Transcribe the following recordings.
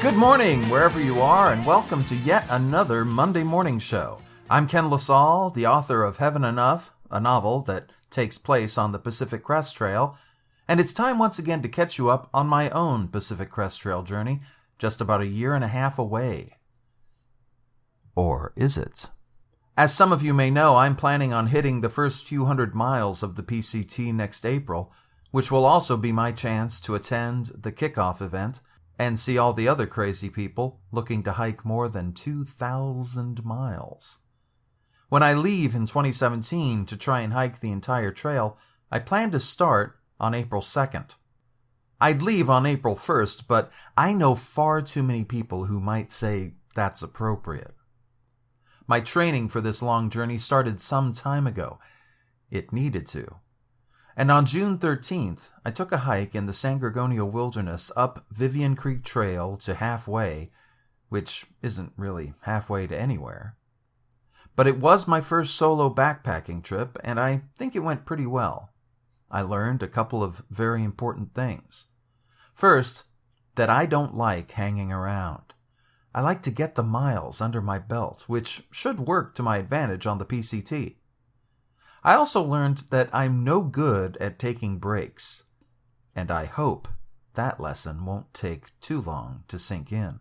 Good morning, wherever you are, and welcome to yet another Monday morning show. I'm Ken LaSalle, the author of Heaven Enough, a novel that takes place on the Pacific Crest Trail, and it's time once again to catch you up on my own Pacific Crest Trail journey, just about a year and a half away. Or is it? As some of you may know, I'm planning on hitting the first few hundred miles of the PCT next April, which will also be my chance to attend the kickoff event and see all the other crazy people looking to hike more than 2,000 miles. When I leave in 2017 to try and hike the entire trail, I plan to start on April 2nd. I'd leave on April 1st, but I know far too many people who might say that's appropriate. My training for this long journey started some time ago. It needed to. And on June 13th, I took a hike in the San Gorgonio Wilderness up Vivian Creek Trail to halfway, which isn't really halfway to anywhere. But it was my first solo backpacking trip, and I think it went pretty well. I learned a couple of very important things. First, that I don't like hanging around. I like to get the miles under my belt, which should work to my advantage on the PCT. I also learned that I'm no good at taking breaks, and I hope that lesson won't take too long to sink in.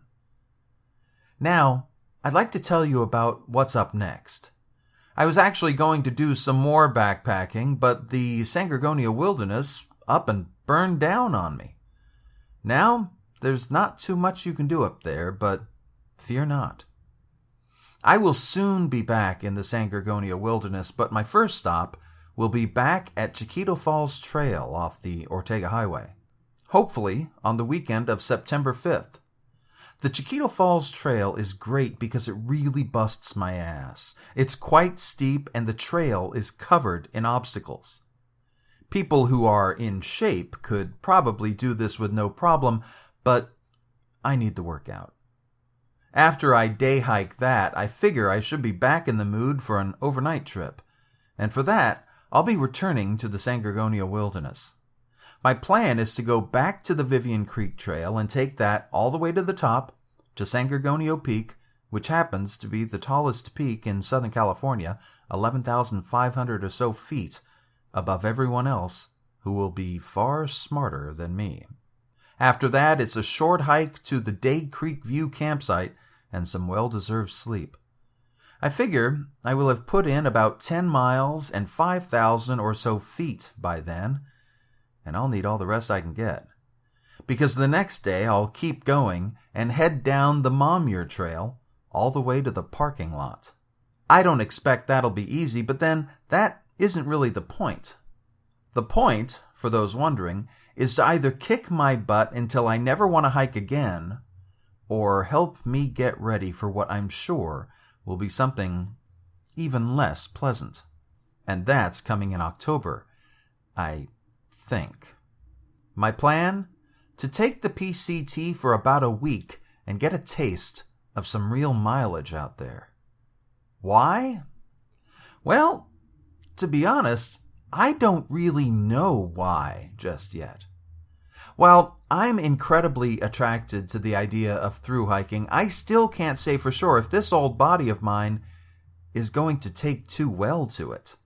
Now, I'd like to tell you about what's up next. I was actually going to do some more backpacking, but the San Gorgonio Wilderness up and burned down on me. Now, there's not too much you can do up there, but fear not. I will soon be back in the San Gorgonio Wilderness, but my first stop will be back at Chiquito Falls Trail off the Ortega Highway, hopefully on the weekend of September 5th. The Chiquito Falls Trail is great because it really busts my ass. It's quite steep and the trail is covered in obstacles. People who are in shape could probably do this with no problem, but I need the workout. After I day hike that, I figure I should be back in the mood for an overnight trip. And for that, I'll be returning to the San Gorgonio Wilderness. My plan is to go back to the Vivian Creek Trail and take that all the way to the top, to San Gorgonio Peak, which happens to be the tallest peak in Southern California, 11,500 or so feet above everyone else, who will be far smarter than me. After that, it's a short hike to the Day Creek View campsite and some well-deserved sleep. I figure I will have put in about 10 miles and 5,000 or so feet by then, and I'll need all the rest I can get. Because the next day I'll keep going and head down the Momure Trail all the way to the parking lot. I don't expect that'll be easy, but then that isn't really the point. The point, for those wondering, is to either kick my butt until I never want to hike again, or help me get ready for what I'm sure will be something even less pleasant. And that's coming in October, I think. My plan? To take the PCT for about a week and get a taste of some real mileage out there. Why? Well, to be honest, I don't really know why just yet. While I'm incredibly attracted to the idea of through hiking, I still can't say for sure if this old body of mine is going to take too well to it,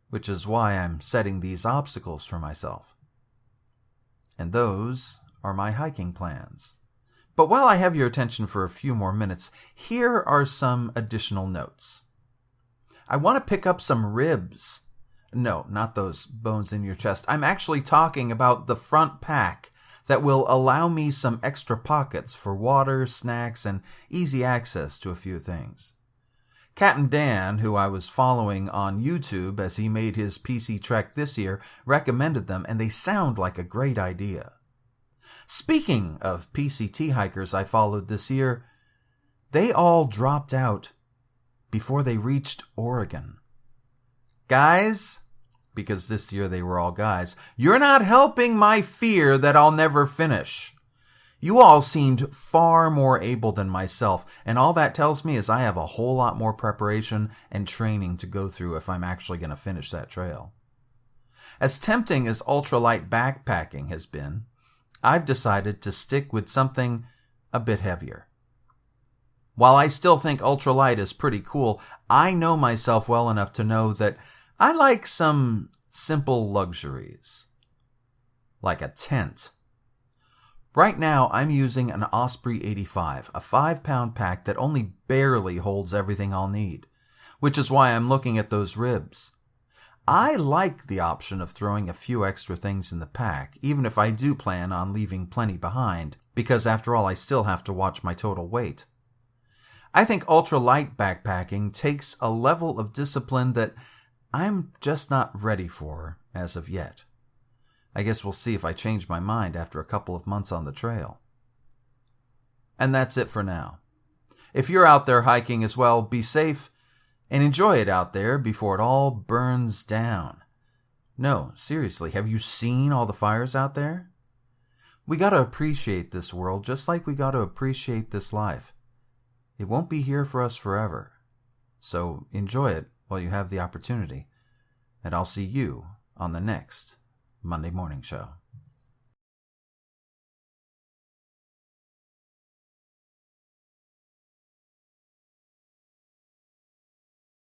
which is why I'm setting these obstacles for myself. And those are my hiking plans. But while I have your attention for a few more minutes, here are some additional notes. I want to pick up some ribs. No, not those bones in your chest. I'm actually talking about the front pack that will allow me some extra pockets for water, snacks, and easy access to a few things. Captain Dan, who I was following on YouTube as he made his PC trek this year, recommended them, and they sound like a great idea. Speaking of PCT hikers I followed this year, they all dropped out before they reached Oregon. Guys, because this year they were all guys, you're not helping my fear that I'll never finish. You all seemed far more able than myself, and all that tells me is I have a whole lot more preparation and training to go through if I'm actually going to finish that trail. As tempting as ultralight backpacking has been, I've decided to stick with something a bit heavier. While I still think ultralight is pretty cool, I know myself well enough to know that I like some simple luxuries, like a tent. Right now, I'm using an Osprey 85, a 5-pound pack that only barely holds everything I'll need, which is why I'm looking at those ribs. I like the option of throwing a few extra things in the pack, even if I do plan on leaving plenty behind, because after all, I still have to watch my total weight. I think ultralight backpacking takes a level of discipline that I'm just not ready for as of yet. I guess we'll see if I change my mind after a couple of months on the trail. And that's it for now. If you're out there hiking as well, be safe and enjoy it out there before it all burns down. No, seriously, have you seen all the fires out there? We got to appreciate this world just like we got to appreciate this life. It won't be here for us forever. So enjoy it while you have the opportunity. And I'll see you on the next Monday Morning Show.